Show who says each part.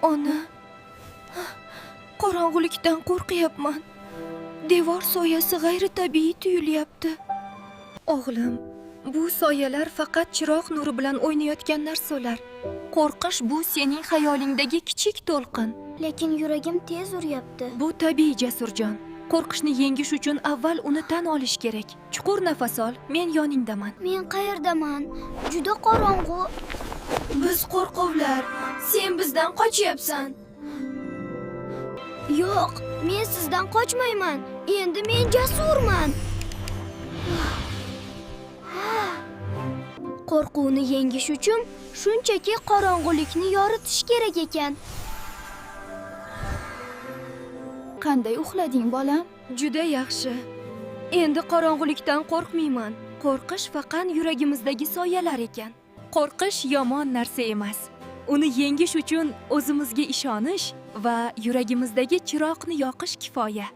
Speaker 1: Ona, qorong'ulikdan qo'rqyapman. Devor soyasi g'ayritabiiy tuyulyapti. O'g'lim, bu soyalar faqat chiroq nuri bilan o'ynayotgan narsalar. Qo'rqish bu sening xayolingdagi kichik to'lqin.
Speaker 2: Lekin yuragim tez uryapti.
Speaker 1: Bu tabiiy, Jasurjon. Qo'rqishni yengish uchun avval uni tan olish kerak. Chuqur nafas ol, men yoningdaman.
Speaker 2: Men qayerdaman? Juda qorong'u.
Speaker 1: Biz qo'rqovlar, sen bizdan qochyapsan.
Speaker 2: Yo'q, men sizdan qochmayman. Endi men jasurman. Qo'rquvni yengish uchun shunchaki qorong'ulikni yoritish kerak ekan.
Speaker 3: Qanday uxlading, bolam?
Speaker 1: Juda yaxshi. Endi qorong'ulikdan qo'rqmayman. Qo'rqish faqat yuragimizdagi soyalar ekan. Qo'rqish yomon narsa emas. Uni yengish uchun o'zimizga ishonish va yuragimizdagi chiroqni yoqish kifoya.